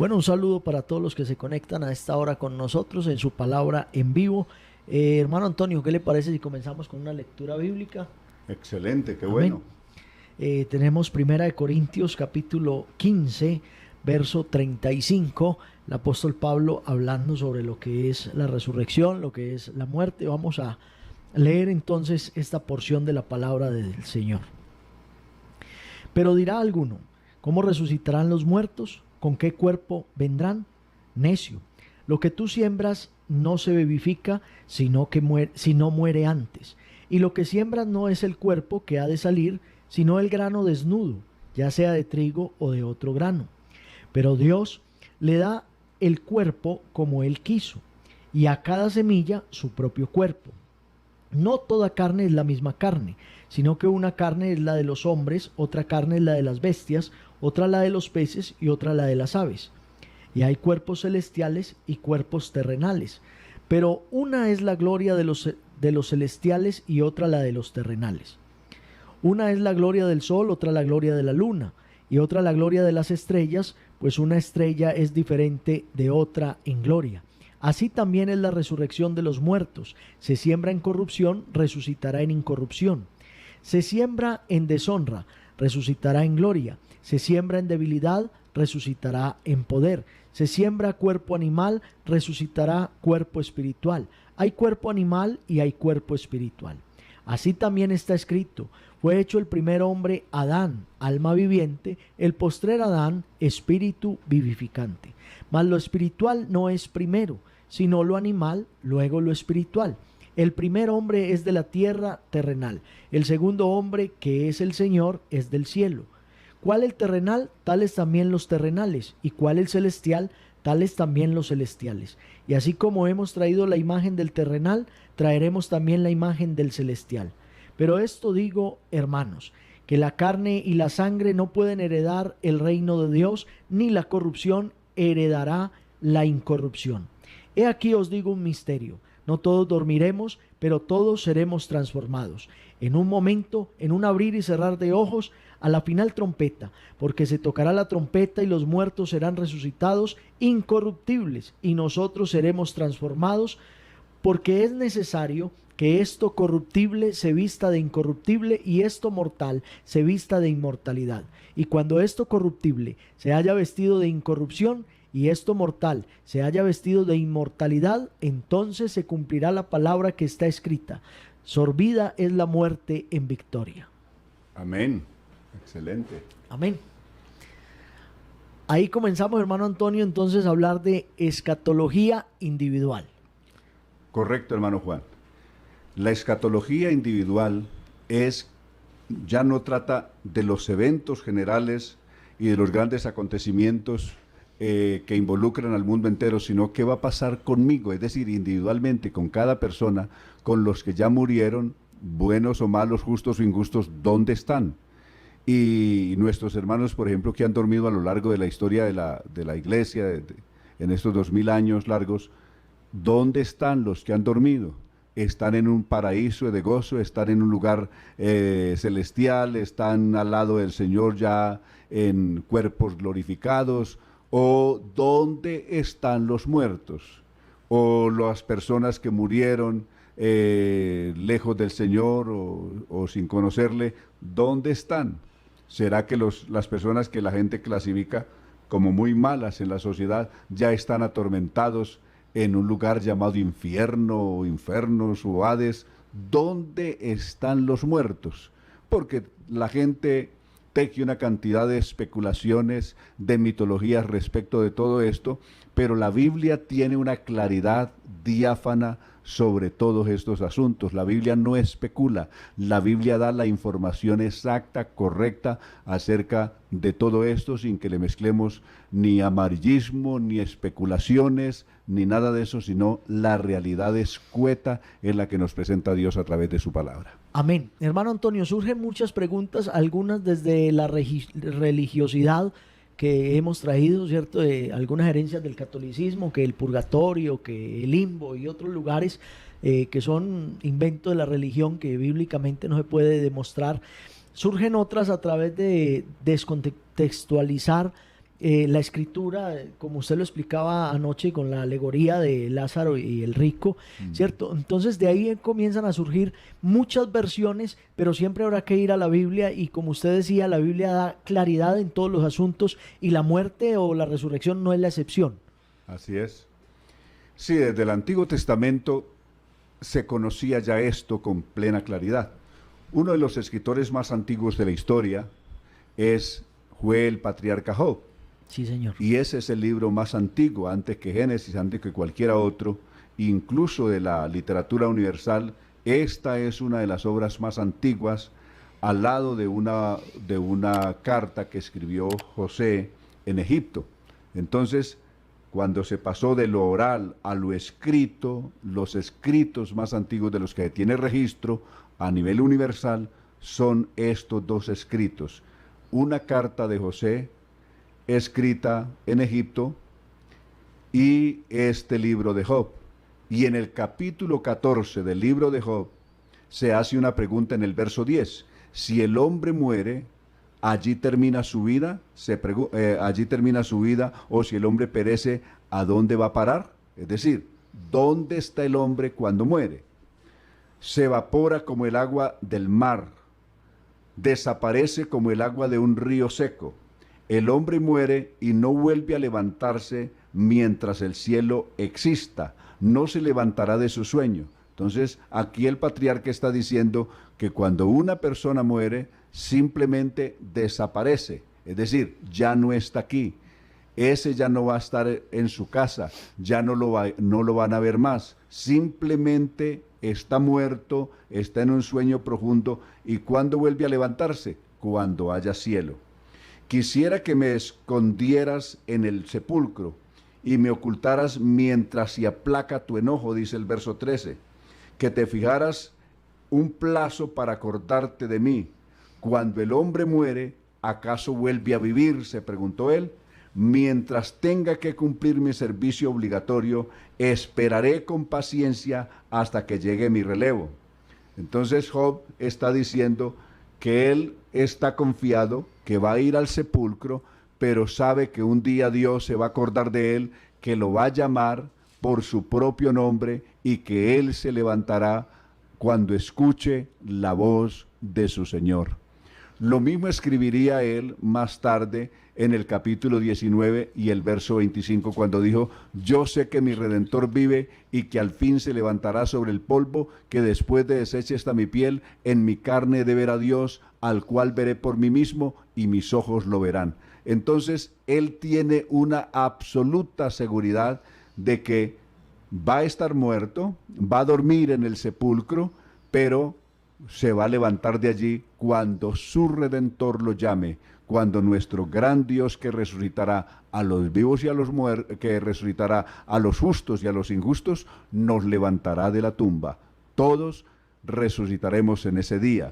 Bueno, un saludo para todos los que se conectan a esta hora con nosotros en su palabra en vivo. Hermano Antonio, ¿qué le parece si comenzamos con una lectura bíblica? Excelente, qué Amén. bueno. Tenemos Primera de Corintios capítulo 15, verso 35, el apóstol Pablo hablando sobre lo que es la resurrección, lo que es la muerte. Vamos a leer entonces esta porción de la palabra del Señor. Pero dirá alguno, ¿cómo resucitarán los muertos? ¿Con qué cuerpo vendrán? Necio, lo que tú siembras no se vivifica, sino muere antes. Y lo que siembras no es el cuerpo que ha de salir, sino el grano desnudo, ya sea de trigo o de otro grano. Pero Dios le da el cuerpo como Él quiso, y a cada semilla su propio cuerpo. No toda carne es la misma carne, sino que una carne es la de los hombres, otra carne es la de las bestias, otra la de los peces y otra la de las aves. Y hay cuerpos celestiales y cuerpos terrenales, pero una es la gloria de los celestiales y otra la de los terrenales. Una es la gloria del sol, otra la gloria de la luna, y otra la gloria de las estrellas, pues una estrella es diferente de otra en gloria. Así también es la resurrección de los muertos. Se siembra en corrupción, resucitará en incorrupción. Se siembra en deshonra, resucitará en gloria. Se siembra en debilidad, resucitará en poder. Se siembra cuerpo animal, resucitará cuerpo espiritual. Hay cuerpo animal y hay cuerpo espiritual. Así también está escrito: fue hecho el primer hombre Adán, alma viviente; el postrer Adán, espíritu vivificante. Mas lo espiritual no es primero, sino lo animal, luego lo espiritual. El primer hombre es de la tierra, terrenal; el segundo hombre, que es el Señor, es del cielo. ¿Cuál el terrenal? Tales también los terrenales; y cuál el celestial, tales también los celestiales. Y así como hemos traído la imagen del terrenal, traeremos también la imagen del celestial. Pero esto digo, hermanos, que la carne y la sangre no pueden heredar el reino de Dios, ni la corrupción heredará la incorrupción. He aquí os digo un misterio: no todos dormiremos, pero todos seremos transformados. En un momento, en un abrir y cerrar de ojos, a la final trompeta, porque se tocará la trompeta y los muertos serán resucitados incorruptibles, y nosotros seremos transformados, porque es necesario que esto corruptible se vista de incorruptible y esto mortal se vista de inmortalidad. Y cuando esto corruptible se haya vestido de incorrupción y esto mortal se haya vestido de inmortalidad, entonces se cumplirá la palabra que está escrita: sorbida es la muerte en victoria. Amén. Excelente. Amén. Ahí comenzamos, hermano Antonio, entonces a hablar de escatología individual. Correcto, hermano Juan. La escatología individual ya no trata de los eventos generales y de los grandes acontecimientos que involucran al mundo entero, sino qué va a pasar conmigo, es decir, individualmente, con cada persona, con los que ya murieron, buenos o malos, justos o injustos, ¿dónde están? Y nuestros hermanos, por ejemplo, que han dormido a lo largo de la historia de la iglesia, en estos 2000 años largos, ¿dónde están los que han dormido? ¿Están en un paraíso de gozo? ¿Están en un lugar celestial? ¿Están al lado del Señor ya en cuerpos glorificados? ¿O dónde están los muertos? ¿O las personas que murieron lejos del Señor o sin conocerle? ¿Dónde están? ¿Será que las personas que la gente clasifica como muy malas en la sociedad ya están atormentados en un lugar llamado infierno o infernos o Hades? ¿Dónde están los muertos? Porque la gente teje una cantidad de especulaciones, de mitologías respecto de todo esto, pero la Biblia tiene una claridad diáfana sobre todos estos asuntos. La Biblia no especula, la Biblia da la información exacta, correcta acerca de todo esto, sin que le mezclemos ni amarillismo, ni especulaciones, ni nada de eso, sino la realidad escueta en la que nos presenta Dios a través de su palabra. Amén. Hermano Antonio, surgen muchas preguntas, algunas desde la religiosidad que hemos traído, ¿cierto? De algunas herencias del catolicismo, que el purgatorio, que el limbo y otros lugares que son inventos de la religión que bíblicamente no se puede demostrar. Surgen otras a través de descontextualizar la escritura, como usted lo explicaba anoche con la alegoría de Lázaro y el rico, ¿cierto? Entonces de ahí comienzan a surgir muchas versiones, pero siempre habrá que ir a la Biblia y como usted decía, la Biblia da claridad en todos los asuntos y la muerte o la resurrección no es la excepción. Así es. Sí, desde el Antiguo Testamento se conocía ya esto con plena claridad. Uno de los escritores más antiguos de la historia fue el patriarca Job. Sí, señor. Y ese es el libro más antiguo, antes que Génesis, antes que cualquiera otro, incluso de la literatura universal. Esta es una de las obras más antiguas, al lado de una carta que escribió José en Egipto. Entonces, cuando se pasó de lo oral a lo escrito, los escritos más antiguos de los que tiene registro a nivel universal son estos dos escritos. Una carta de José escrita en Egipto y este libro de Job. Y en el capítulo 14 del libro de Job se hace una pregunta en el verso 10. Si el hombre muere, allí termina su vida, allí termina su vida, o si el hombre perece, ¿a dónde va a parar? Es decir, ¿dónde está el hombre cuando muere? Se evapora como el agua del mar, desaparece como el agua de un río seco. El hombre muere y no vuelve a levantarse mientras el cielo exista, no se levantará de su sueño. Entonces, aquí el patriarca está diciendo que cuando una persona muere, simplemente desaparece, es decir, ya no está aquí. Ese ya no va a estar en su casa, ya no lo van a ver más. Simplemente está muerto, está en un sueño profundo. ¿Y cuándo vuelve a levantarse? Cuando haya cielo. Quisiera que me escondieras en el sepulcro y me ocultaras mientras se aplaca tu enojo, dice el verso 13. Que te fijaras un plazo para acordarte de mí. Cuando el hombre muere, ¿acaso vuelve a vivir?, se preguntó él. Mientras tenga que cumplir mi servicio obligatorio, esperaré con paciencia hasta que llegue mi relevo. Entonces Job está diciendo que él está confiado, que va a ir al sepulcro, pero sabe que un día Dios se va a acordar de él, que lo va a llamar por su propio nombre y que él se levantará cuando escuche la voz de su Señor. Lo mismo escribiría él más tarde en el capítulo 19 y el verso 25, cuando dijo: yo sé que mi Redentor vive y que al fin se levantará sobre el polvo, que después de deshecha esta mi piel, en mi carne de ver a Dios, al cual veré por mí mismo y mis ojos lo verán. Entonces, él tiene una absoluta seguridad de que va a estar muerto, va a dormir en el sepulcro, pero se va a levantar de allí cuando su Redentor lo llame, cuando nuestro gran Dios, que resucitará a los vivos y a los muertos, que resucitará a los justos y a los injustos, nos levantará de la tumba. Todos resucitaremos en ese día,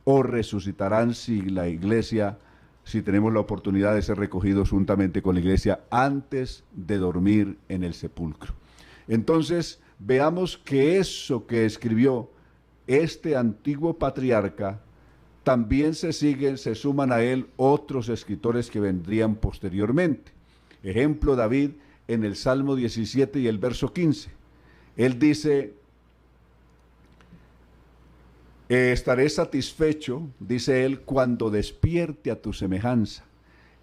o resucitarán si la iglesia, si tenemos la oportunidad de ser recogidos juntamente con la iglesia antes de dormir en el sepulcro. Entonces, veamos que eso que escribió este antiguo patriarca, también se suman a él otros escritores que vendrían posteriormente. Ejemplo, David en el Salmo 17 y el verso 15. Él dice: estaré satisfecho, dice él, cuando despierte a tu semejanza.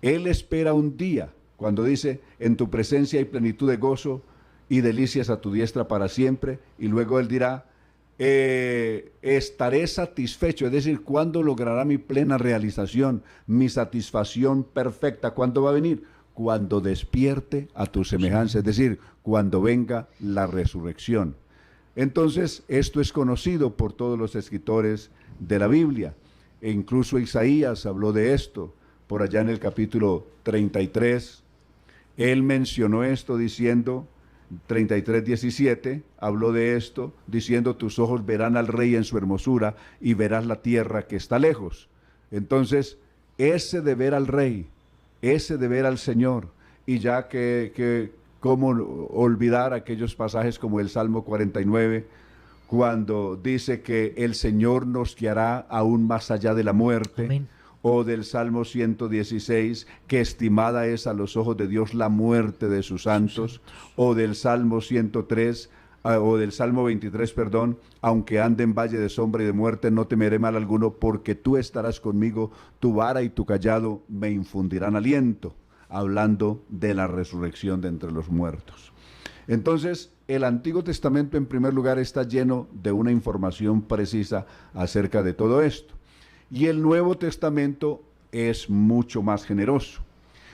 Él espera un día, cuando dice: en tu presencia hay plenitud de gozo y delicias a tu diestra para siempre. Y luego él dirá: estaré satisfecho, es decir, ¿cuándo logrará mi plena realización, mi satisfacción perfecta? ¿Cuándo va a venir? Cuando despierte a tu semejanza, es decir, cuando venga la resurrección. Entonces, esto es conocido por todos los escritores de la Biblia, e incluso Isaías habló de esto, por allá en el capítulo 33, él mencionó esto diciendo, 33:17, habló de esto, diciendo: tus ojos verán al Rey en su hermosura y verás la tierra que está lejos. Entonces, ese de ver al Rey, ese de ver al Señor, y ya cómo olvidar aquellos pasajes como el Salmo 49, cuando dice que el Señor nos guiará aún más allá de la muerte. Amén. o del Salmo 116, que estimada es a los ojos de Dios la muerte de sus santos, o del Salmo 103, o del Salmo 23, perdón, aunque ande en valle de sombra y de muerte, no temeré mal alguno, porque tú estarás conmigo, tu vara y tu cayado me infundirán aliento, hablando de la resurrección de entre los muertos. Entonces, el Antiguo Testamento en primer lugar está lleno de una información precisa acerca de todo esto. Y el Nuevo Testamento es mucho más generoso.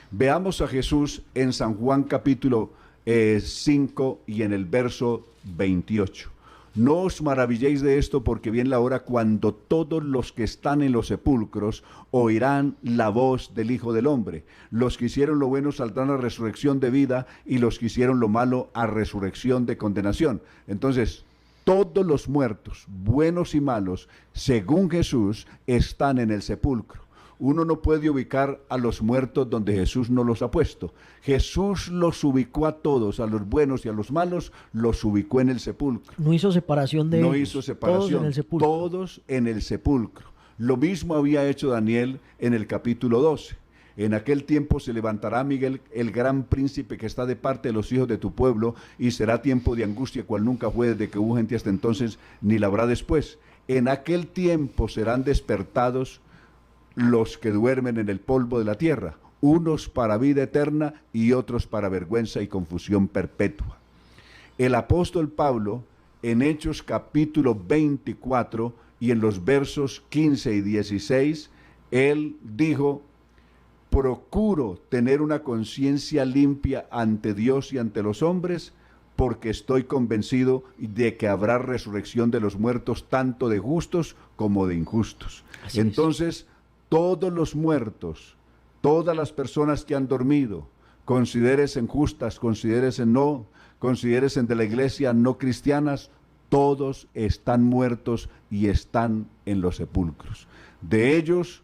Veamos a Jesús en San Juan capítulo 5 y en el verso 28. No os maravilléis de esto, porque viene la hora cuando todos los que están en los sepulcros oirán la voz del Hijo del Hombre. Los que hicieron lo bueno saldrán a resurrección de vida, y los que hicieron lo malo a resurrección de condenación. Entonces, todos los muertos, buenos y malos, según Jesús, están en el sepulcro. Uno no puede ubicar a los muertos donde Jesús no los ha puesto. Jesús los ubicó a todos, a los buenos y a los malos, los ubicó en el sepulcro. No hizo separación de ellos. No hizo separación. Todos en el sepulcro. Todos en el sepulcro. Lo mismo había hecho Daniel en el capítulo 12. En aquel tiempo se levantará Miguel, el gran príncipe que está de parte de los hijos de tu pueblo, y será tiempo de angustia cual nunca fue desde que hubo gente hasta entonces, ni la habrá después. En aquel tiempo serán despertados los que duermen en el polvo de la tierra, unos para vida eterna y otros para vergüenza y confusión perpetua. El apóstol Pablo, en Hechos capítulo 24 y en los versos 15 y 16, él dijo: procuro tener una conciencia limpia ante Dios y ante los hombres, porque estoy convencido de que habrá resurrección de los muertos, tanto de justos como de injustos. Así Entonces, todos los muertos, todas las personas que han dormido, considéresen justas, considéresen no, considéresen de la iglesia no cristianas, todos están muertos y están en los sepulcros. De ellos,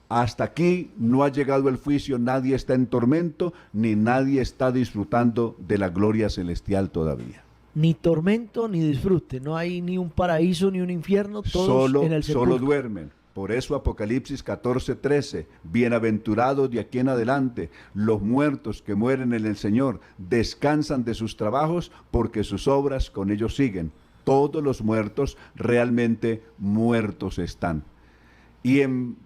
hasta aquí no ha llegado el juicio, nadie está en tormento, ni nadie está disfrutando de la gloria celestial todavía. Ni tormento ni disfrute, no hay ni un paraíso ni un infierno, todos en el sepulcro. Solo duermen. Por eso Apocalipsis 14:13, bienaventurados de aquí en adelante los muertos que mueren en el Señor, descansan de sus trabajos, porque sus obras con ellos siguen. Todos los muertos realmente muertos están. Y en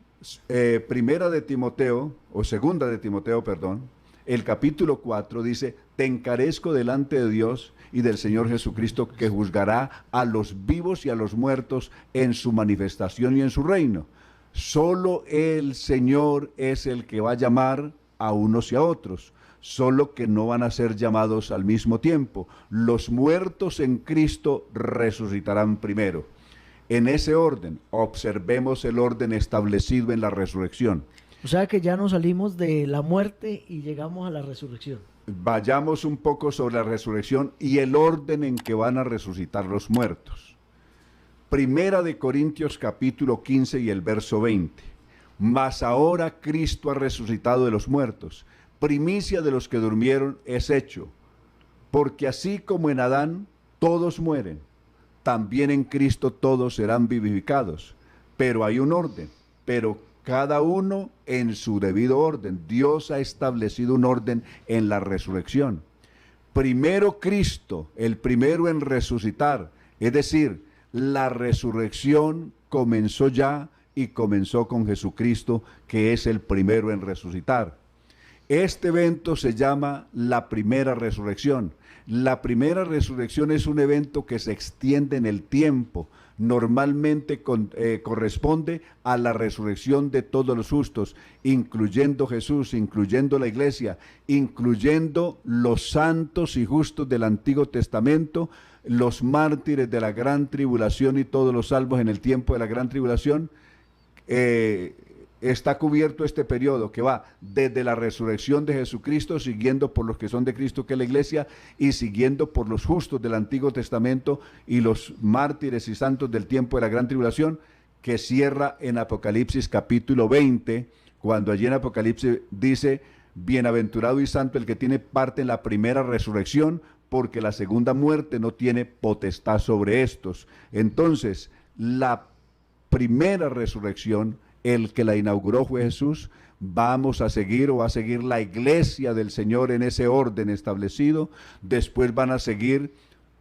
Primera de Timoteo, o Segunda de Timoteo, perdón, el capítulo 4 dice: te encarezco delante de Dios y del Señor Jesucristo, que juzgará a los vivos y a los muertos en su manifestación y en su reino. Solo el Señor es el que va a llamar a unos y a otros, solo que no van a ser llamados al mismo tiempo. Los muertos en Cristo resucitarán primero. En ese orden, observemos el orden establecido en la resurrección. O sea que ya nos salimos de la muerte y llegamos a la resurrección. Vayamos un poco sobre la resurrección y el orden en que van a resucitar los muertos. Primera de Corintios capítulo 15 y el verso 20. Mas ahora Cristo ha resucitado de los muertos, primicia de los que durmieron es hecho, porque así como en Adán todos mueren, también en Cristo todos serán vivificados. Pero hay un orden, pero cada uno en su debido orden. Dios ha establecido un orden en la resurrección. Primero Cristo, el primero en resucitar, es decir, la resurrección comenzó ya y comenzó con Jesucristo, que es el primero en resucitar. Este evento se llama la primera resurrección. La primera resurrección es un evento que se extiende en el tiempo. Normalmente corresponde a la resurrección de todos los justos, incluyendo Jesús, incluyendo la iglesia, incluyendo los santos y justos del Antiguo Testamento, los mártires de la gran tribulación y todos los salvos en el tiempo de la gran tribulación. Está cubierto este periodo que va desde la resurrección de Jesucristo, siguiendo por los que son de Cristo, que es la iglesia, y siguiendo por los justos del Antiguo Testamento y los mártires y santos del tiempo de la gran tribulación, que cierra en Apocalipsis capítulo 20, cuando allí en Apocalipsis dice: bienaventurado y santo el que tiene parte en la primera resurrección, porque la segunda muerte no tiene potestad sobre estos. Entonces, la primera resurrección el que la inauguró fue Jesús. Vamos a seguir, o va a seguir la iglesia del Señor en ese orden establecido. Después van a seguir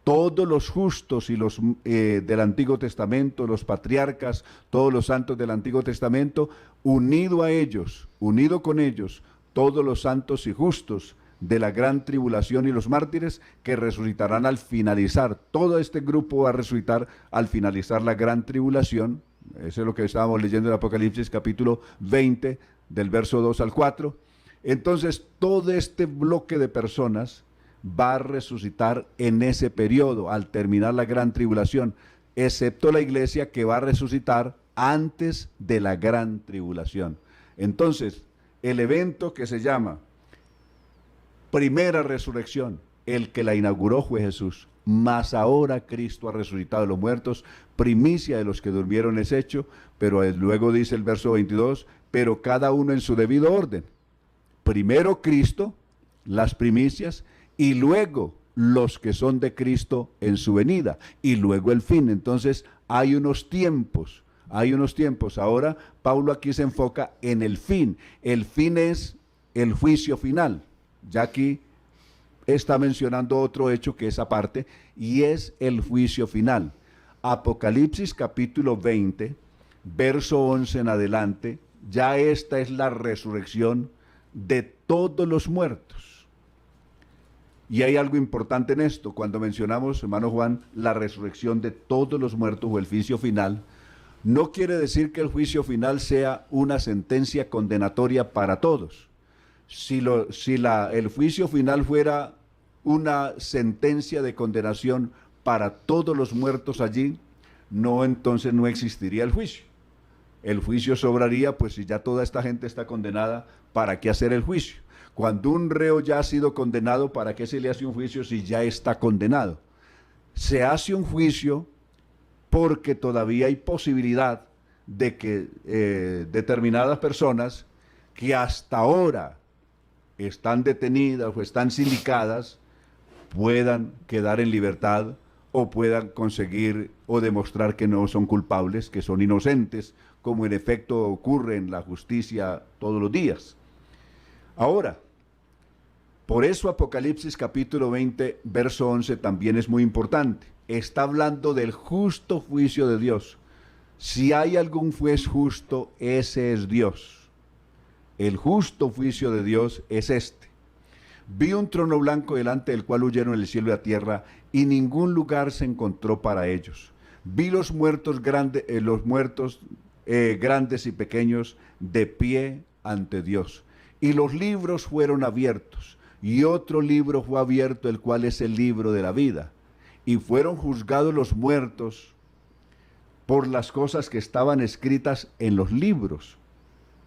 todos los justos y los del Antiguo Testamento, los patriarcas, todos los santos del Antiguo Testamento, unido a ellos, unido con ellos, todos los santos y justos de la gran tribulación y los mártires que resucitarán al finalizar. Todo este grupo va a resucitar al finalizar la gran tribulación. Eso es lo que estábamos leyendo en Apocalipsis capítulo 20, del verso 2 al 4. Entonces, todo este bloque de personas va a resucitar en ese periodo, al terminar la gran tribulación, excepto la iglesia, que va a resucitar antes de la gran tribulación. Entonces, el evento que se llama primera resurrección, el que la inauguró fue Jesús, mas ahora Cristo ha resucitado de los muertos, primicia de los que durmieron es hecho, pero luego dice el verso 22, pero cada uno en su debido orden. Primero Cristo, las primicias, y luego los que son de Cristo en su venida, y luego el fin. Entonces hay unos tiempos. Ahora Pablo aquí se enfoca en el fin. El fin es el juicio final. Ya aquí está mencionando otro hecho que es aparte, y es el juicio final. Apocalipsis capítulo 20, verso 11 en adelante, ya esta es la resurrección de todos los muertos. Y hay algo importante en esto, cuando mencionamos, hermano Juan, la resurrección de todos los muertos o el juicio final, no quiere decir que el juicio final sea una sentencia condenatoria para todos. Si el juicio final fuera una sentencia de condenación para todos los muertos allí, entonces no existiría el juicio. El juicio sobraría, pues si ya toda esta gente está condenada, ¿para qué hacer el juicio? Cuando un reo ya ha sido condenado, ¿para qué se le hace un juicio si ya está condenado? Se hace un juicio porque todavía hay posibilidad de que determinadas personas que hasta ahora están detenidas o están sindicadas puedan quedar en libertad o puedan conseguir o demostrar que no son culpables, que son inocentes, como en efecto ocurre en la justicia todos los días. Ahora, por eso Apocalipsis capítulo 20, verso 11 también es muy importante. Está hablando del justo juicio de Dios. Si hay algún juez justo, ese es Dios. El justo juicio de Dios es este. Vi un trono blanco delante del cual huyeron el cielo y la tierra, y ningún lugar se encontró para ellos. Vi los muertos grandes y pequeños de pie ante Dios. Y los libros fueron abiertos, y otro libro fue abierto, el cual es el libro de la vida. Y fueron juzgados los muertos por las cosas que estaban escritas en los libros.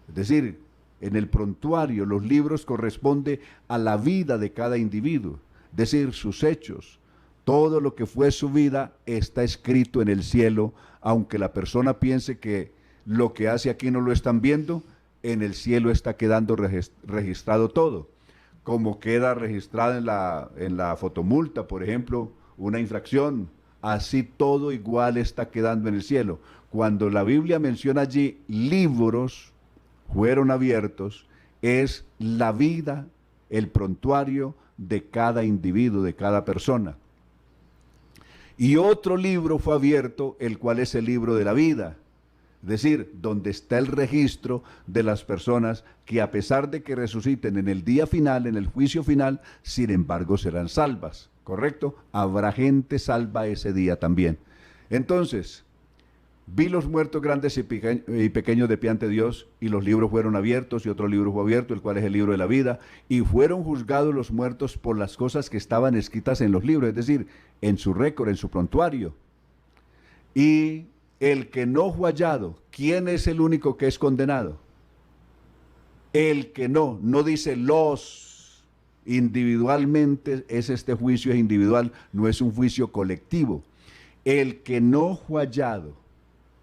Es decir, en el prontuario, los libros corresponden a la vida de cada individuo, es decir, sus hechos. Todo lo que fue su vida está escrito en el cielo, aunque la persona piense que lo que hace aquí no lo están viendo, en el cielo está quedando registrado todo. Como queda registrada en la fotomulta, por ejemplo, una infracción, así todo igual está quedando en el cielo. Cuando la Biblia menciona allí libros fueron abiertos, es la vida, el prontuario de cada individuo, de cada persona. Y otro libro fue abierto, el cual es el libro de la vida, es decir, donde está el registro de las personas que a pesar de que resuciten en el día final, en el juicio final, sin embargo serán salvas, ¿correcto? Habrá gente salva ese día también. Entonces, vi los muertos grandes y pequeños de pie ante Dios, y los libros fueron abiertos, y otro libro fue abierto, el cual es el libro de la vida, y fueron juzgados los muertos por las cosas que estaban escritas en los libros, es decir, en su récord, en su prontuario. Y el que no fue hallado, ¿quién es el único que es condenado? El que no dice los, individualmente es este juicio, es individual, no es un juicio colectivo. El que no fue hallado,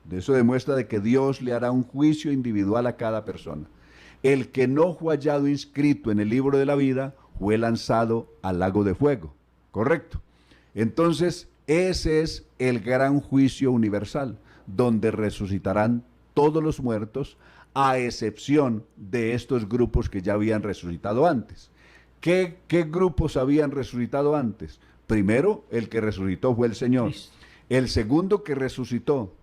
de eso demuestra de que Dios le hará un juicio individual a cada persona. El que no fue hallado inscrito en el libro de la vida fue lanzado al lago de fuego, ¿correcto? Entonces, ese es el gran juicio universal, donde resucitarán todos los muertos, a excepción de estos grupos que ya habían resucitado antes. ¿Qué grupos habían resucitado antes? Primero, el que resucitó fue el Señor. El segundo que resucitó,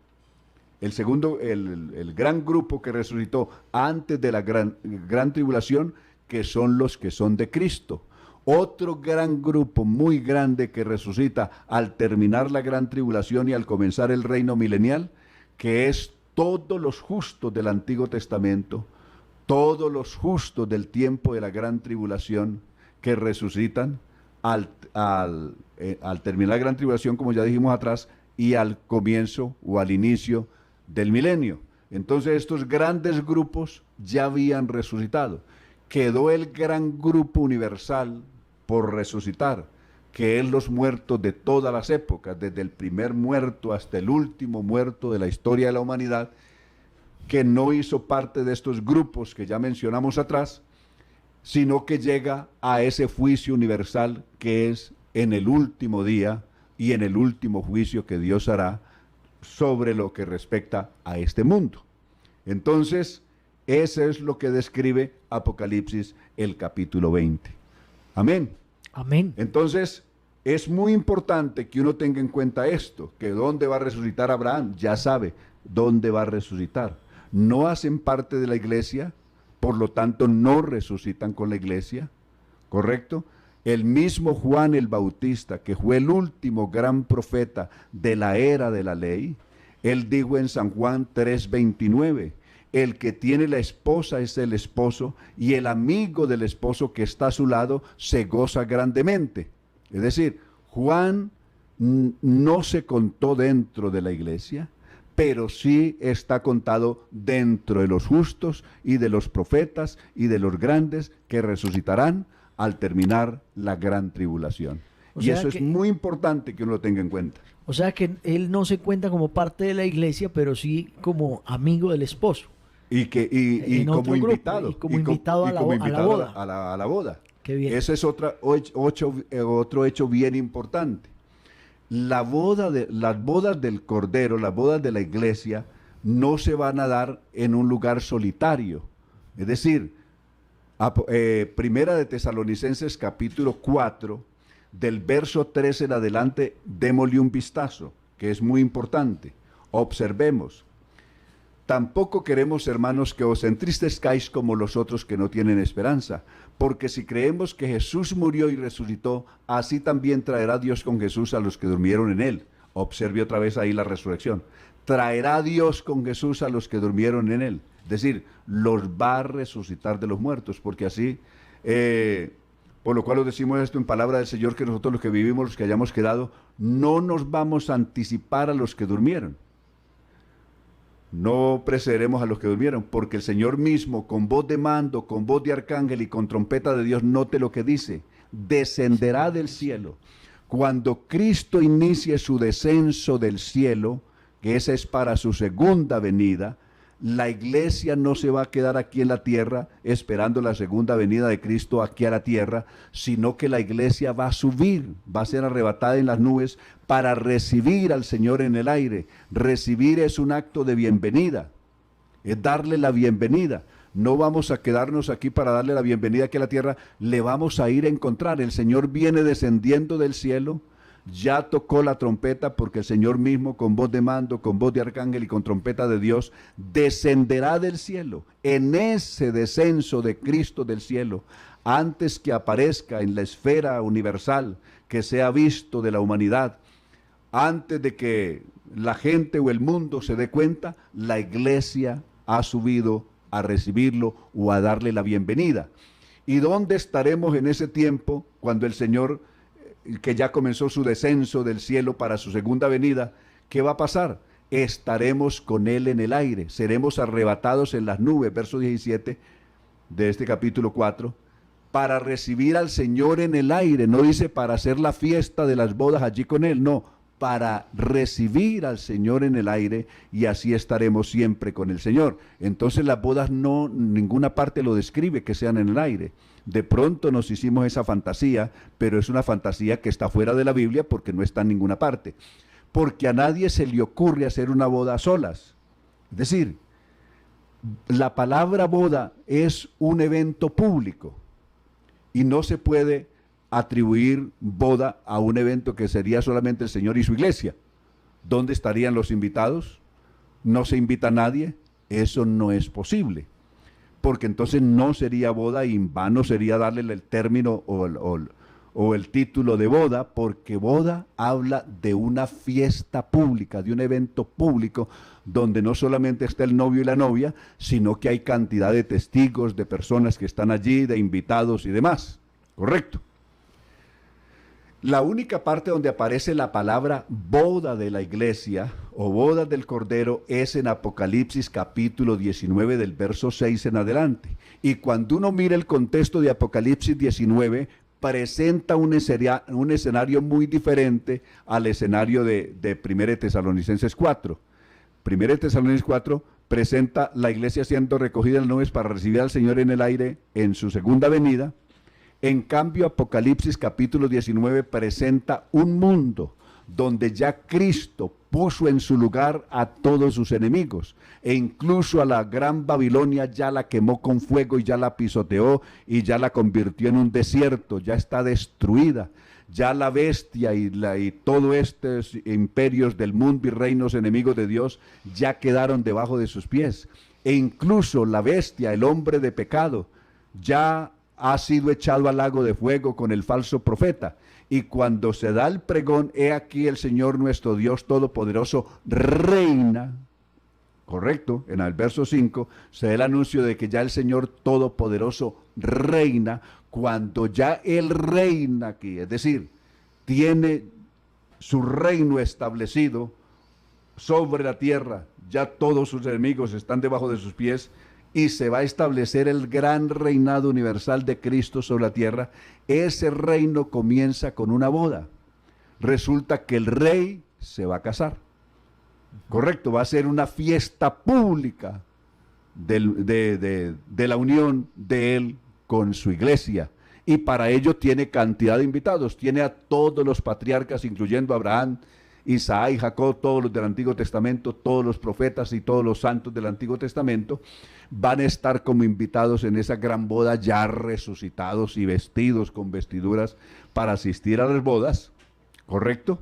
el gran grupo que resucitó antes de la gran tribulación, que son los que son de Cristo. Otro gran grupo muy grande que resucita al terminar la gran tribulación y al comenzar el reino milenial, que es todos los justos del Antiguo Testamento, todos los justos del tiempo de la gran tribulación que resucitan al terminar la gran tribulación, como ya dijimos atrás, y al comienzo o al inicio del milenio. Entonces estos grandes grupos ya habían resucitado. Quedó el gran grupo universal por resucitar, que es los muertos de todas las épocas, desde el primer muerto hasta el último muerto de la historia de la humanidad, que no hizo parte de estos grupos que ya mencionamos atrás, sino que llega a ese juicio universal que es en el último día y en el último juicio que Dios hará sobre lo que respecta a este mundo. Entonces, eso es lo que describe Apocalipsis el capítulo 20. Amén. Amén. Entonces, es muy importante que uno tenga en cuenta esto, que dónde va a resucitar Abraham, ya sabe dónde va a resucitar. No hacen parte de la iglesia, por lo tanto no resucitan con la iglesia, ¿correcto? El mismo Juan el Bautista, que fue el último gran profeta de la era de la ley, él dijo en San Juan 3:29, el que tiene la esposa es el esposo, y el amigo del esposo que está a su lado se goza grandemente. Es decir, Juan no se contó dentro de la iglesia, pero sí está contado dentro de los justos y de los profetas y de los grandes que resucitarán al terminar la gran tribulación. Y eso es muy importante que uno lo tenga en cuenta. O sea que él no se cuenta como parte de la iglesia, pero sí como amigo del esposo. Y como invitado. Y como invitado a la boda. A la boda. Qué bien. Ese es otro hecho bien importante. Las bodas del Cordero, las bodas de la iglesia, no se van a dar en un lugar solitario. Es decir, Primera de Tesalonicenses capítulo 4, del verso 13 en adelante, démosle un vistazo, que es muy importante. Observemos. Tampoco queremos, hermanos, que os entristezcáis como los otros que no tienen esperanza, porque si creemos que Jesús murió y resucitó, así también traerá Dios con Jesús a los que durmieron en él. Observe otra vez ahí la resurrección. Traerá Dios con Jesús a los que durmieron en él. Es decir, los va a resucitar de los muertos, porque así, por lo cual os decimos esto en palabra del Señor, que nosotros los que vivimos, los que hayamos quedado, no nos vamos a anticipar a los que durmieron. No precederemos a los que durmieron, porque el Señor mismo, con voz de mando, con voz de arcángel y con trompeta de Dios, note lo que dice, descenderá del cielo. Cuando Cristo inicie su descenso del cielo, que esa es para su segunda venida, la iglesia no se va a quedar aquí en la tierra esperando la segunda venida de Cristo aquí a la tierra, sino que la iglesia va a subir, va a ser arrebatada en las nubes para recibir al Señor en el aire. Recibir es un acto de bienvenida, es darle la bienvenida. No vamos a quedarnos aquí para darle la bienvenida aquí a la tierra, le vamos a ir a encontrar. El Señor viene descendiendo del cielo. Ya tocó la trompeta, porque el Señor mismo, con voz de mando, con voz de arcángel y con trompeta de Dios, descenderá del cielo. En ese descenso de Cristo del cielo, antes que aparezca en la esfera universal, que sea visto de la humanidad, antes de que la gente o el mundo se dé cuenta, la iglesia ha subido a recibirlo o a darle la bienvenida. ¿Y dónde estaremos en ese tiempo cuando el Señor, que ya comenzó su descenso del cielo para su segunda venida, qué va a pasar? Estaremos con Él en el aire, seremos arrebatados en las nubes, verso 17 de este capítulo 4, para recibir al Señor en el aire. No dice para hacer la fiesta de las bodas allí con Él, no, para recibir al Señor en el aire, y así estaremos siempre con el Señor. Entonces las bodas no, ninguna parte lo describe que sean en el aire. De pronto nos hicimos esa fantasía, pero es una fantasía que está fuera de la Biblia porque no está en ninguna parte. Porque a nadie se le ocurre hacer una boda a solas. Es decir, la palabra boda es un evento público y no se puede atribuir boda a un evento que sería solamente el Señor y su iglesia. ¿Dónde estarían los invitados? ¿No se invita a nadie? Eso no es posible, porque entonces no sería boda y en vano sería darle el término o el título de boda, porque boda habla de una fiesta pública, de un evento público, donde no solamente está el novio y la novia, sino que hay cantidad de testigos, de personas que están allí, de invitados y demás. ¿Correcto? La única parte donde aparece la palabra boda de la iglesia o boda del Cordero es en Apocalipsis capítulo 19 del verso 6 en adelante. Y cuando uno mira el contexto de Apocalipsis 19, presenta un escenario muy diferente al escenario de 1 Tesalonicenses 4. 1 Tesalonicenses 4 presenta la iglesia siendo recogida en las nubes para recibir al Señor en el aire en su segunda venida. En cambio, Apocalipsis capítulo 19 presenta un mundo donde ya Cristo puso en su lugar a todos sus enemigos, e incluso a la gran Babilonia ya la quemó con fuego y ya la pisoteó y ya la convirtió en un desierto, ya está destruida. Ya la bestia y todos estos imperios del mundo y reinos enemigos de Dios ya quedaron debajo de sus pies. E incluso la bestia, el hombre de pecado, ya ha sido echado al lago de fuego con el falso profeta. Y cuando se da el pregón, he aquí el Señor nuestro Dios Todopoderoso reina. Correcto, en el verso 5 se da el anuncio de que ya el Señor Todopoderoso reina. Cuando ya Él reina aquí, es decir, tiene su reino establecido sobre la tierra, ya todos sus enemigos están debajo de sus pies, y se va a establecer el gran reinado universal de Cristo sobre la tierra. Ese reino comienza con una boda. Resulta que el rey se va a casar. Correcto, va a ser una fiesta pública de la unión de él con su iglesia. Y para ello tiene cantidad de invitados. Tiene a todos los patriarcas, incluyendo a Abraham, Isaac y Jacob, todos los del Antiguo Testamento, todos los profetas y todos los santos del Antiguo Testamento, van a estar como invitados en esa gran boda, ya resucitados y vestidos con vestiduras para asistir a las bodas, ¿correcto?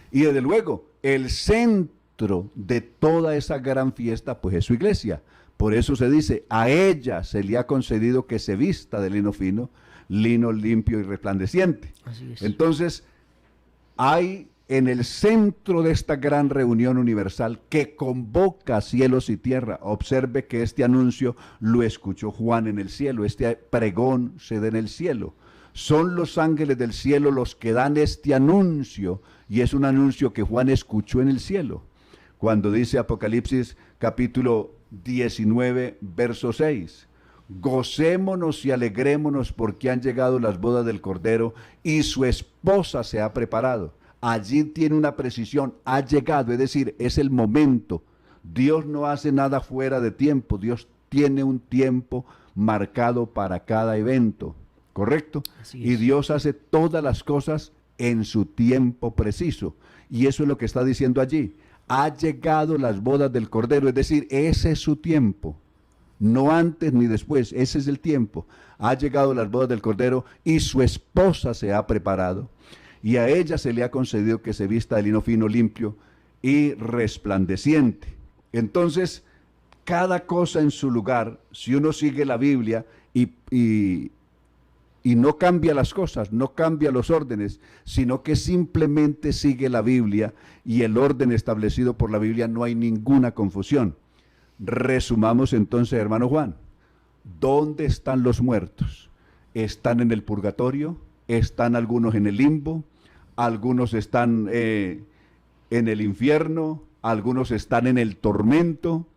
Y desde luego, el centro de toda esa gran fiesta, pues es su iglesia. Por eso se dice, a ella se le ha concedido que se vista de lino fino, lino limpio y resplandeciente. Así es. Entonces, hay en el centro de esta gran reunión universal que convoca cielos y tierra. Observe que este anuncio lo escuchó Juan en el cielo, este pregón se da en el cielo. Son los ángeles del cielo los que dan este anuncio, y es un anuncio que Juan escuchó en el cielo. Cuando dice Apocalipsis capítulo 19, verso 6, gocémonos y alegrémonos porque han llegado las bodas del Cordero y su esposa se ha preparado. Allí tiene una precisión, ha llegado, es decir, es el momento. Dios no hace nada fuera de tiempo, Dios tiene un tiempo marcado para cada evento, ¿correcto? Y Dios hace todas las cosas en su tiempo preciso. Y eso es lo que está diciendo allí. Ha llegado las bodas del Cordero, es decir, ese es su tiempo. No antes ni después, ese es el tiempo. Ha llegado las bodas del Cordero y su esposa se ha preparado. Y a ella se le ha concedido que se vista de lino fino, limpio y resplandeciente. Entonces, cada cosa en su lugar, si uno sigue la Biblia y no cambia las cosas, no cambia los órdenes, sino que simplemente sigue la Biblia y el orden establecido por la Biblia, no hay ninguna confusión. Resumamos entonces, hermano Juan, ¿dónde están los muertos? ¿Están en el purgatorio? ¿Están algunos en el limbo? ¿Algunos están en el infierno? ¿Algunos están en el tormento?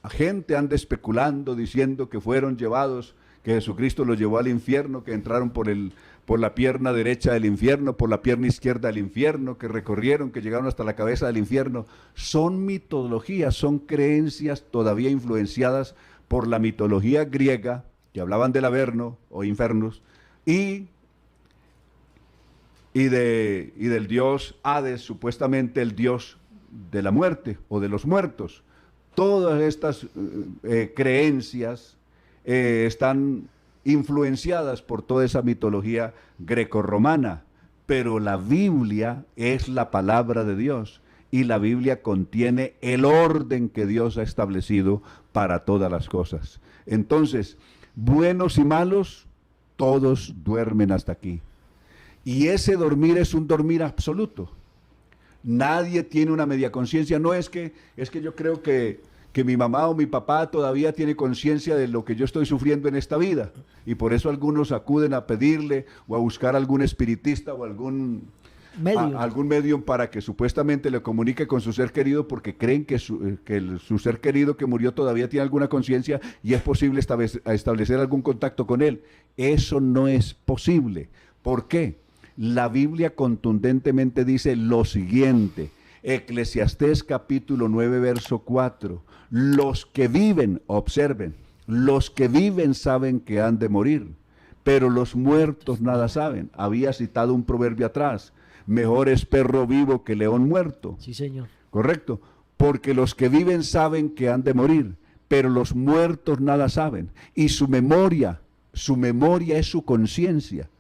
Gente anda especulando diciendo que fueron llevados, que Jesucristo los llevó al infierno, que entraron por la pierna derecha del infierno, por la pierna izquierda del infierno, que recorrieron, que llegaron hasta la cabeza del infierno. Son mitologías, son creencias todavía influenciadas por la mitología griega, que hablaban del Averno o Infernus, y del dios Hades, supuestamente el dios de la muerte o de los muertos. todas estas creencias están influenciadas por toda esa mitología grecorromana, pero la Biblia es la palabra de Dios y la Biblia contiene el orden que Dios ha establecido para todas las cosas. Entonces, buenos y malos, todos duermen hasta aquí. Y ese dormir es un dormir absoluto. Nadie tiene una media conciencia. No es que yo creo que mi mamá o mi papá todavía tiene conciencia de lo que yo estoy sufriendo en esta vida. Y por eso algunos acuden a pedirle o a buscar algún espiritista o algún medium para que supuestamente le comunique con su ser querido, porque creen que su ser querido que murió todavía tiene alguna conciencia y es posible establecer algún contacto con él. Eso no es posible. ¿Por qué? La Biblia contundentemente dice lo siguiente, Eclesiastés capítulo 9, verso 4, los que viven, observen, los que viven saben que han de morir, pero los muertos nada saben. Había citado un proverbio atrás, mejor es perro vivo que león muerto. Sí, señor. Correcto, porque los que viven saben que han de morir, pero los muertos nada saben. Y su memoria es su conciencia.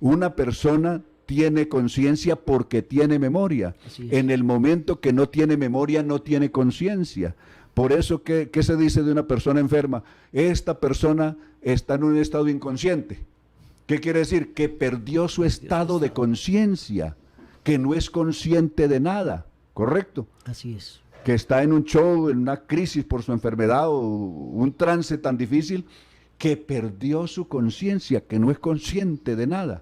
Una persona tiene conciencia porque tiene memoria. En el momento que no tiene memoria, no tiene conciencia. Por eso, ¿qué se dice de una persona enferma? Esta persona está en un estado inconsciente. ¿Qué quiere decir? Que perdió su estado de conciencia, que no es consciente de nada, ¿correcto? Así es. Que está en un show, en una crisis por su enfermedad o un trance tan difícil, que perdió su conciencia, que no es consciente de nada.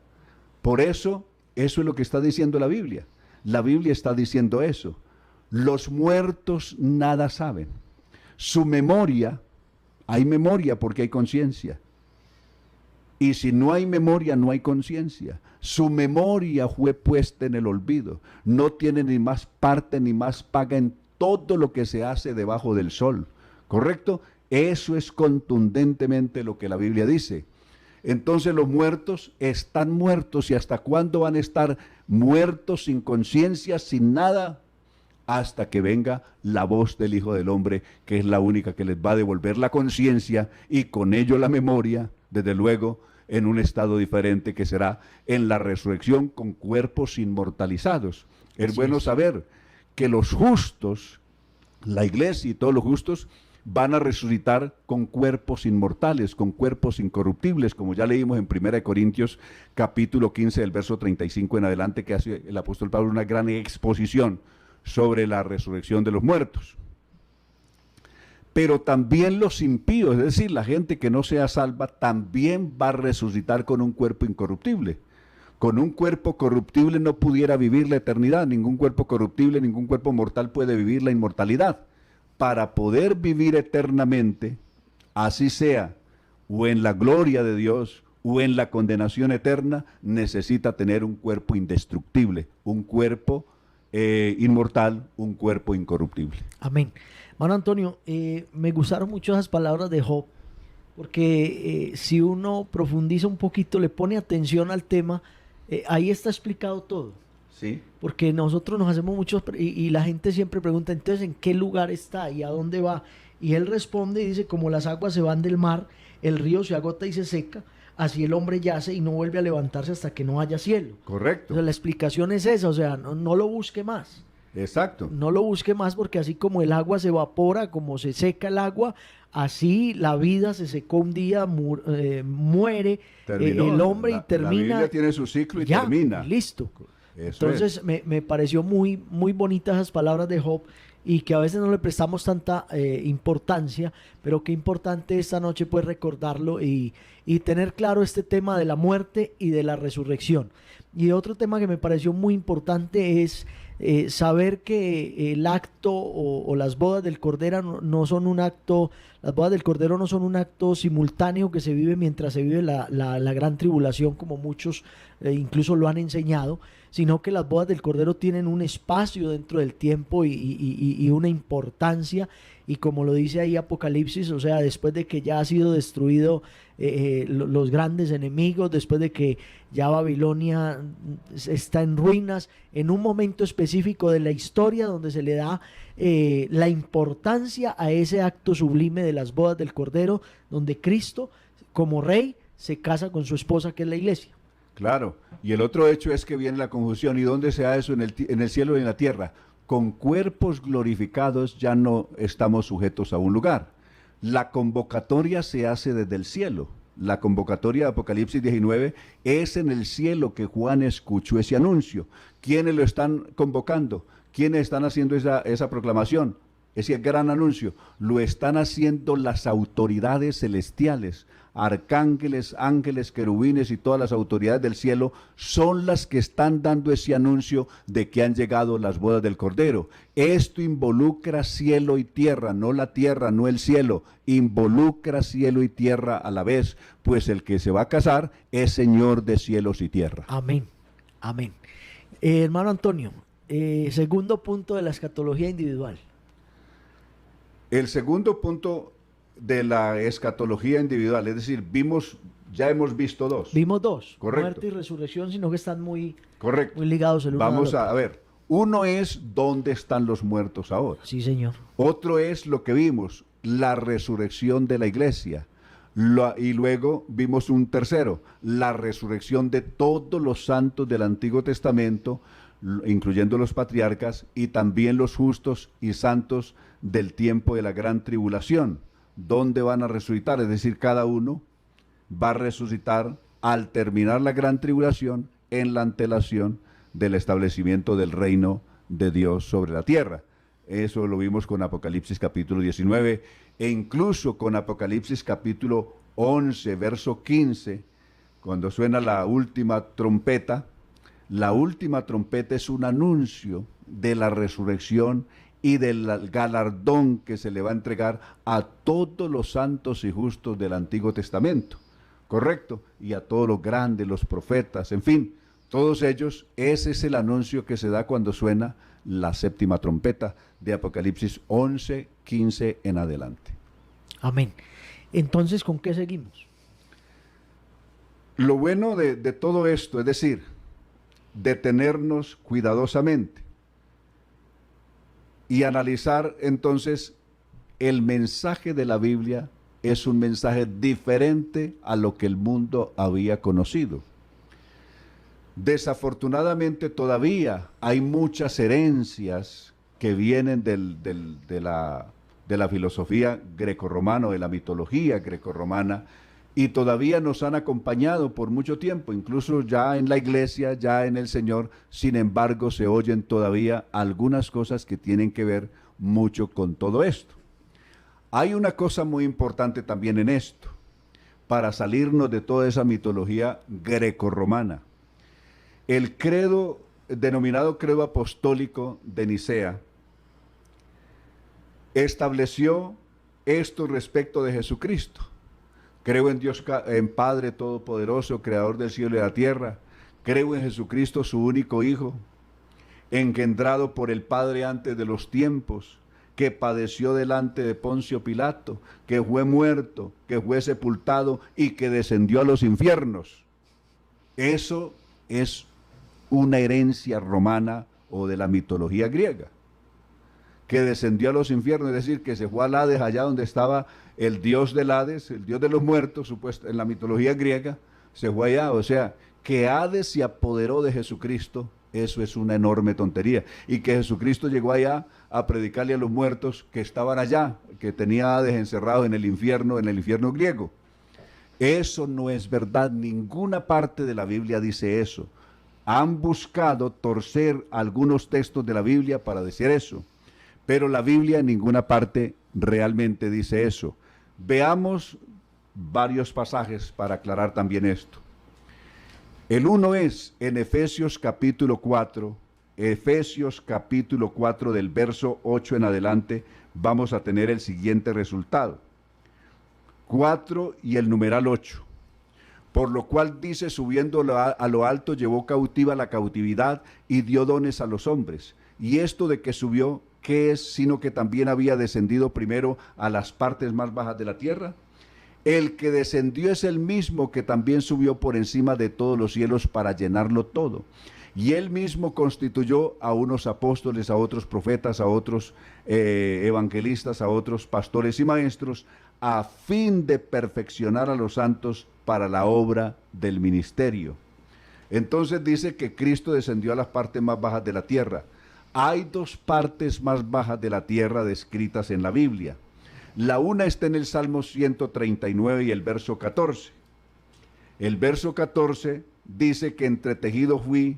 Por eso, eso es lo que está diciendo la Biblia. La Biblia está diciendo eso. Los muertos nada saben. Su memoria, hay memoria porque hay conciencia. Y si no hay memoria, no hay conciencia. Su memoria fue puesta en el olvido. No tiene ni más parte ni más paga en todo lo que se hace debajo del sol. ¿Correcto? Eso es contundentemente lo que la Biblia dice. Entonces los muertos están muertos. ¿Y hasta cuándo van a estar muertos, sin conciencia, sin nada? Hasta que venga la voz del Hijo del Hombre, que es la única que les va a devolver la conciencia y con ello la memoria, desde luego, en un estado diferente que será en la resurrección con cuerpos inmortalizados. Es bueno saber que los justos, la iglesia y todos los justos, van a resucitar con cuerpos inmortales, con cuerpos incorruptibles, como ya leímos en 1 Corintios capítulo 15, del verso 35 en adelante, que hace el apóstol Pablo una gran exposición sobre la resurrección de los muertos. Pero también los impíos, es decir, la gente que no sea salva, también va a resucitar con un cuerpo incorruptible. Con un cuerpo corruptible no pudiera vivir la eternidad. Ningún cuerpo corruptible, ningún cuerpo mortal puede vivir la inmortalidad. Para poder vivir eternamente, así sea, o en la gloria de Dios, o en la condenación eterna, necesita tener un cuerpo indestructible, un cuerpo inmortal, un cuerpo incorruptible. Amén. Hermano Antonio, me gustaron mucho esas palabras de Job, porque si uno profundiza un poquito, le pone atención al tema, ahí está explicado todo. Sí. Porque nosotros nos hacemos muchos, y la gente siempre pregunta, entonces, ¿en qué lugar está y a dónde va? Y él responde y dice, como las aguas se van del mar, el río se agota y se seca, así el hombre yace y no vuelve a levantarse hasta que no haya cielo. Correcto. O sea, la explicación es esa, o sea, no lo busque más. Exacto. No lo busque más, porque así como el agua se evapora, como se seca el agua, así la vida se secó un día, muere el hombre y termina. La Biblia tiene su ciclo y ya, termina. Listo. Eso entonces es. me pareció muy, muy bonitas esas palabras de Job, y que a veces no le prestamos tanta importancia, pero qué importante esta noche pues recordarlo y tener claro este tema de la muerte y de la resurrección. Y otro tema que me pareció muy importante es saber que el acto o las bodas del Cordero no son un acto, las bodas del Cordero no son un acto simultáneo que se vive mientras se vive la gran tribulación, como muchos incluso lo han enseñado, sino que las bodas del Cordero tienen un espacio dentro del tiempo y una importancia, y como lo dice ahí Apocalipsis, o sea, después de que ya ha sido destruido los grandes enemigos, después de que ya Babilonia está en ruinas, en un momento específico de la historia donde se le da la importancia a ese acto sublime de las bodas del Cordero, donde Cristo como rey se casa con su esposa, que es la iglesia. Claro, y el otro hecho es que viene la confusión. ¿Y dónde se da eso? En el cielo y en la tierra. Con cuerpos glorificados ya no estamos sujetos a un lugar. La convocatoria se hace desde el cielo. La convocatoria de Apocalipsis 19 es en el cielo que Juan escuchó ese anuncio. ¿Quiénes lo están convocando? ¿Quiénes están haciendo esa proclamación? Ese gran anuncio. Lo están haciendo las autoridades celestiales. Arcángeles, ángeles, querubines y todas las autoridades del cielo son las que están dando ese anuncio de que han llegado las bodas del Cordero. Esto involucra cielo y tierra, no la tierra, no el cielo. Involucra cielo y tierra a la vez, pues el que se va a casar es Señor de cielos y tierra. Amén, amén. Hermano Antonio, segundo punto de la escatología individual. El segundo punto de la escatología individual, es decir, ya hemos visto dos. Vimos dos, correcto. Muerte y resurrección, sino que están muy, correcto. muy ligados el uno al otro. Vamos a ver, uno es dónde están los muertos ahora. Sí, señor. Otro es lo que vimos, la resurrección de la iglesia. Y luego vimos un tercero, la resurrección de todos los santos del Antiguo Testamento, incluyendo los patriarcas y también los justos y santos del tiempo de la gran tribulación. ¿Dónde van a resucitar? Es decir, cada uno va a resucitar al terminar la gran tribulación en la antelación del establecimiento del reino de Dios sobre la tierra. Eso lo vimos con Apocalipsis capítulo 19 e incluso con Apocalipsis capítulo 11, verso 15, cuando suena la última trompeta. La última trompeta es un anuncio de la resurrección y del galardón que se le va a entregar a todos los santos y justos del Antiguo Testamento, ¿correcto? Y a todos los grandes, los profetas, en fin, todos ellos. Ese es el anuncio que se da cuando suena la séptima trompeta de Apocalipsis 11, 15 en adelante. Amén. Entonces, ¿con qué seguimos? Lo bueno de todo esto, es decir, detenernos cuidadosamente y analizar entonces el mensaje de la Biblia es un mensaje diferente a lo que el mundo había conocido. Desafortunadamente todavía hay muchas herencias que vienen de la filosofía grecorromana, de la mitología grecorromana, y todavía nos han acompañado por mucho tiempo, incluso ya en la iglesia, ya en el Señor. Sin embargo, se oyen todavía algunas cosas que tienen que ver mucho con todo esto. Hay una cosa muy importante también en esto, para salirnos de toda esa mitología grecorromana. El credo, denominado credo apostólico de Nicea, estableció esto respecto de Jesucristo. Creo en Dios, en Padre Todopoderoso, Creador del cielo y de la tierra. Creo en Jesucristo, su único Hijo, engendrado por el Padre antes de los tiempos, que padeció delante de Poncio Pilato, que fue muerto, que fue sepultado y que descendió a los infiernos. Eso es una herencia romana o de la mitología griega, que descendió a los infiernos, es decir, que se fue al Hades, allá donde estaba el dios del Hades, el dios de los muertos, supuesto en la mitología griega, se fue allá. O sea, que Hades se apoderó de Jesucristo, eso es una enorme tontería. Y que Jesucristo llegó allá a predicarle a los muertos que estaban allá, que tenía Hades encerrado en el infierno griego. Eso no es verdad, ninguna parte de la Biblia dice eso. Han buscado torcer algunos textos de la Biblia para decir eso, pero la Biblia en ninguna parte realmente dice eso. Veamos varios pasajes para aclarar también esto. El uno es en Efesios capítulo 4, del verso 8 en adelante, vamos a tener el siguiente resultado. 4 y el numeral 8. Por lo cual dice, subiendo a lo alto, llevó cautiva la cautividad y dio dones a los hombres. Y esto de que subió, ¿qué es? Sino que también había descendido primero a las partes más bajas de la tierra. El que descendió es el mismo que también subió por encima de todos los cielos para llenarlo todo. Y él mismo constituyó a unos apóstoles, a otros profetas, a otros evangelistas, a otros pastores y maestros, a fin de perfeccionar a los santos para la obra del ministerio. Entonces dice que Cristo descendió a las partes más bajas de la tierra. Hay dos partes más bajas de la tierra descritas en la Biblia. La una está en el Salmo 139 y el verso 14. El verso 14 dice que entretejido fui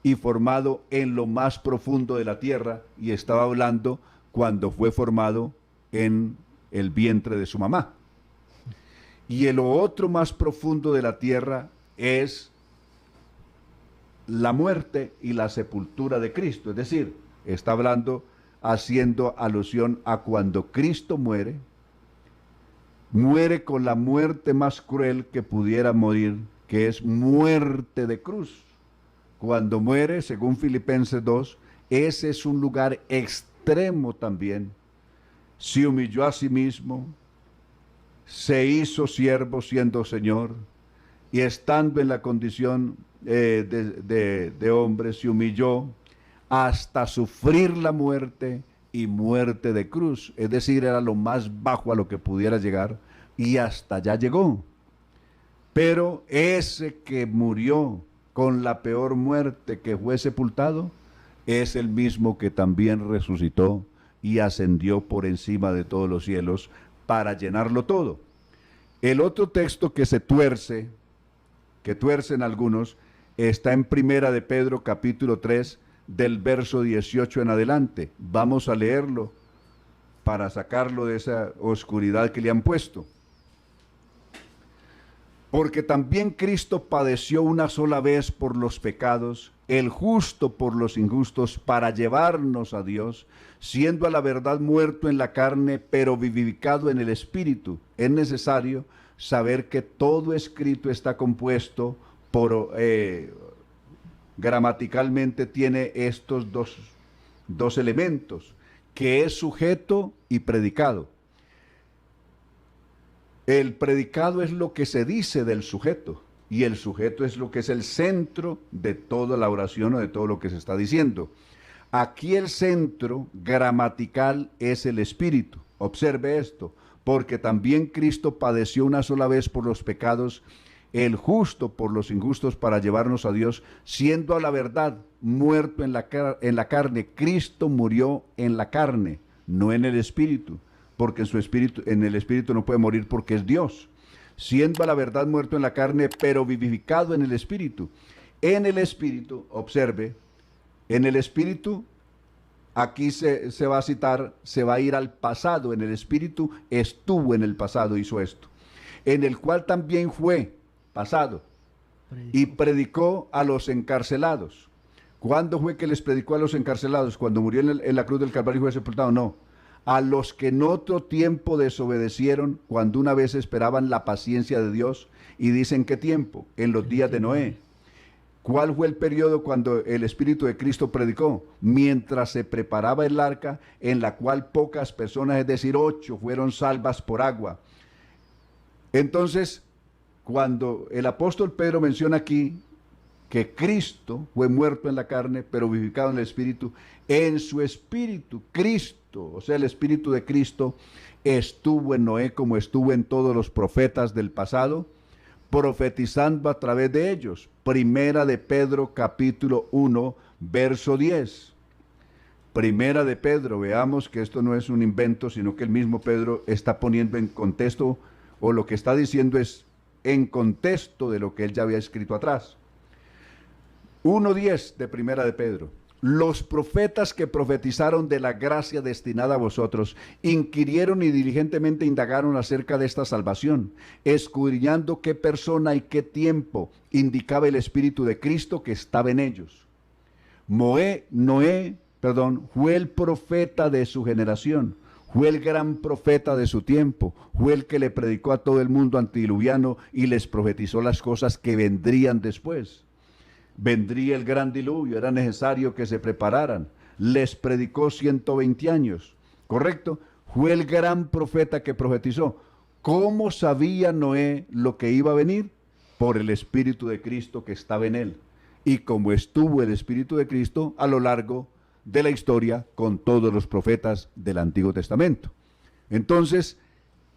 y formado en lo más profundo de la tierra, y estaba hablando cuando fue formado en el vientre de su mamá. Y el otro más profundo de la tierra es la muerte y la sepultura de Cristo. Es decir, está hablando, haciendo alusión a cuando Cristo muere con la muerte más cruel que pudiera morir, que es muerte de cruz. Cuando muere, según Filipenses 2, ese es un lugar extremo también. Se humilló a sí mismo, se hizo siervo siendo Señor, y estando en la condición de hombre, se humilló hasta sufrir la muerte y muerte de cruz. Es decir, era lo más bajo a lo que pudiera llegar, y hasta allá llegó. Pero ese que murió con la peor muerte, que fue sepultado, es el mismo que también resucitó y ascendió por encima de todos los cielos para llenarlo todo. El otro texto que se tuerce, que tuercen algunos, está en Primera de Pedro capítulo 3 del verso 18 en adelante. Vamos a leerlo para sacarlo de esa oscuridad que le han puesto. Porque también Cristo padeció una sola vez por los pecados, el justo por los injustos, para llevarnos a Dios, siendo a la verdad muerto en la carne, pero vivificado en el Espíritu. Es necesario saber que todo escrito está compuesto por, gramaticalmente tiene estos dos elementos, que es sujeto y predicado. El predicado es lo que se dice del sujeto, y el sujeto es lo que es el centro de toda la oración o de todo lo que se está diciendo. Aquí el centro gramatical es el Espíritu. Observe esto, porque también Cristo padeció una sola vez por los pecados, el justo por los injustos, para llevarnos a Dios, siendo a la verdad muerto en la carne. Cristo murió en la carne, no en el Espíritu, porque en el Espíritu no puede morir porque es Dios. Siendo a la verdad muerto en la carne, pero vivificado en el Espíritu. En el Espíritu, observe, en el Espíritu, aquí se va a citar, se va a ir al pasado. En el Espíritu estuvo en el pasado, hizo esto. En el cual también fue pasado y predicó a los encarcelados. ¿Cuándo fue que les predicó a los encarcelados? ¿Cuando murió en la cruz del Calvario y fue sepultado? No. A los que en otro tiempo desobedecieron, cuando una vez esperaban la paciencia de Dios. Y dicen, ¿qué tiempo? En los días de Noé. ¿Cuál fue el periodo cuando el Espíritu de Cristo predicó? Mientras se preparaba el arca, en la cual pocas personas, es decir, 8, fueron salvas por agua. Entonces, cuando el apóstol Pedro menciona aquí que Cristo fue muerto en la carne, pero vivificado en el Espíritu, en su Espíritu, Cristo, o sea, el Espíritu de Cristo, estuvo en Noé como estuvo en todos los profetas del pasado, profetizando a través de ellos. Primera de Pedro capítulo 1, verso 10. Primera de Pedro, veamos que esto no es un invento, sino que el mismo Pedro está poniendo en contexto, o lo que está diciendo es en contexto de lo que él ya había escrito atrás. 1:10 de Primera de Pedro. Los profetas que profetizaron de la gracia destinada a vosotros, inquirieron y diligentemente indagaron acerca de esta salvación, escudriñando qué persona y qué tiempo indicaba el Espíritu de Cristo que estaba en ellos. Noé fue el profeta de su generación. fue el gran profeta de su tiempo, fue el que le predicó a todo el mundo antediluviano y les profetizó las cosas que vendrían después. Vendría el gran diluvio, era necesario que se prepararan. Les predicó 120 años, ¿correcto? Fue el gran profeta que profetizó. ¿Cómo sabía Noé lo que iba a venir? Por el Espíritu de Cristo que estaba en él. Y como estuvo el Espíritu de Cristo a lo largo de la historia con todos los profetas del Antiguo Testamento. Entonces,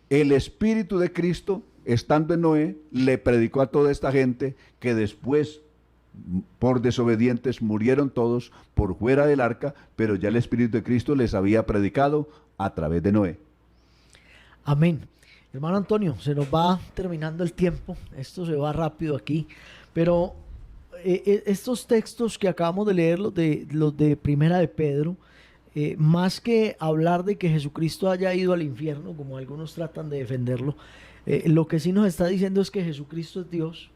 el Espíritu de Cristo, estando en Noé, le predicó a toda esta gente que después, por desobedientes, murieron todos por fuera del arca, pero ya el Espíritu de Cristo les había predicado a través de Noé. Amén. Hermano Antonio, se nos va terminando el tiempo, esto se va rápido aquí, pero estos textos que acabamos de leer, los de Primera de Pedro, más que hablar de que Jesucristo haya ido al infierno, como algunos tratan de defenderlo, lo que sí nos está diciendo es que Jesucristo es Dios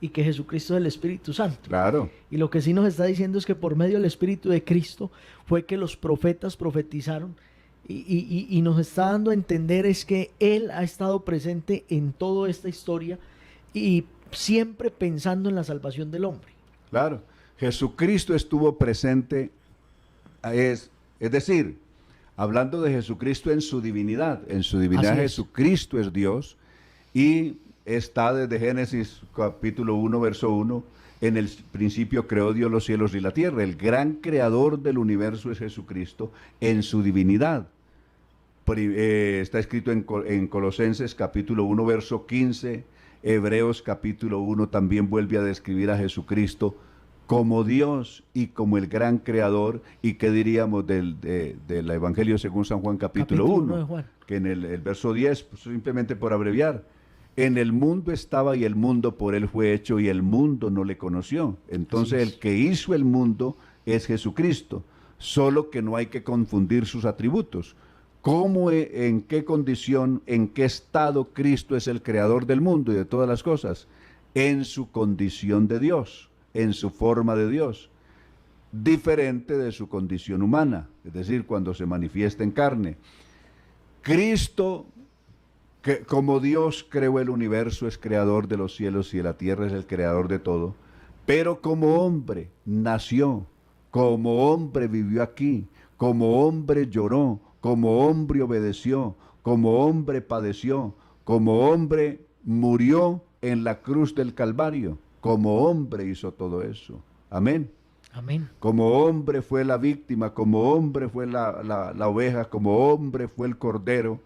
y que Jesucristo es el Espíritu Santo. Claro. Y lo que sí nos está diciendo es que por medio del Espíritu de Cristo fue que los profetas profetizaron y nos está dando a entender es que Él ha estado presente en toda esta historia y siempre pensando en la salvación del hombre. Claro, Jesucristo estuvo presente, es decir, hablando de Jesucristo en su divinidad Jesucristo es Dios y está desde Génesis capítulo 1, verso 1, en el principio creó Dios los cielos y la tierra. El gran creador del universo es Jesucristo en su divinidad. Está escrito en Colosenses capítulo 1, verso 15, Hebreos capítulo 1 también vuelve a describir a Jesucristo como Dios y como el gran creador. ¿Y qué diríamos del Evangelio según San Juan capítulo 1? Que en el verso 10, pues, simplemente por abreviar, en el mundo estaba y el mundo por él fue hecho y el mundo no le conoció. Entonces el que hizo el mundo es Jesucristo, solo que no hay que confundir sus atributos. ¿Cómo, en qué condición, en qué estado Cristo es el creador del mundo y de todas las cosas? En su condición de Dios, en su forma de Dios, diferente de su condición humana, es decir, cuando se manifiesta en carne. Cristo, que como Dios creó el universo, es creador de los cielos y de la tierra, es el creador de todo, pero como hombre nació, como hombre vivió aquí, como hombre lloró, como hombre obedeció, como hombre padeció, como hombre murió en la cruz del Calvario, como hombre hizo todo eso. Amén. Amén. Como hombre fue la víctima, como hombre fue la oveja, como hombre fue el cordero,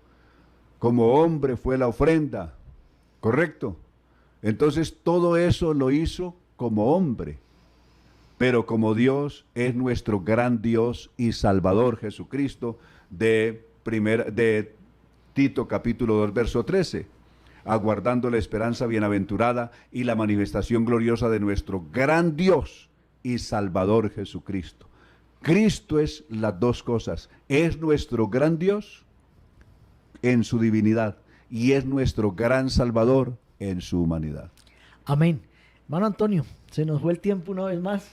como hombre fue la ofrenda. ¿Correcto? Entonces todo eso lo hizo como hombre. Pero como Dios es nuestro gran Dios y Salvador Jesucristo, de Tito capítulo 2 verso 13, aguardando la esperanza bienaventurada y la manifestación gloriosa de nuestro gran Dios y Salvador Jesucristo. Cristo es las dos cosas, es nuestro gran Dios en su divinidad y es nuestro gran Salvador en su humanidad. Amén. Hermano Antonio, se nos fue el tiempo una vez más,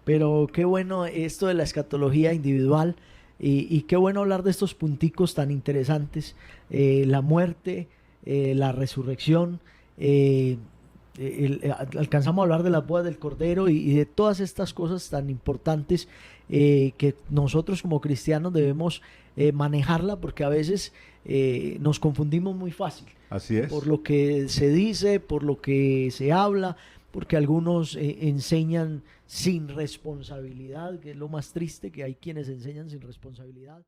pero qué bueno esto de la escatología individual y qué bueno hablar de estos punticos tan interesantes, la muerte, la resurrección, alcanzamos a hablar de las bodas del Cordero y de todas estas cosas tan importantes que nosotros como cristianos debemos manejarla, porque a veces nos confundimos muy fácil. Así es. Por lo que se dice, por lo que se habla, porque algunos enseñan sin responsabilidad, que es lo más triste, que hay quienes enseñan sin responsabilidad.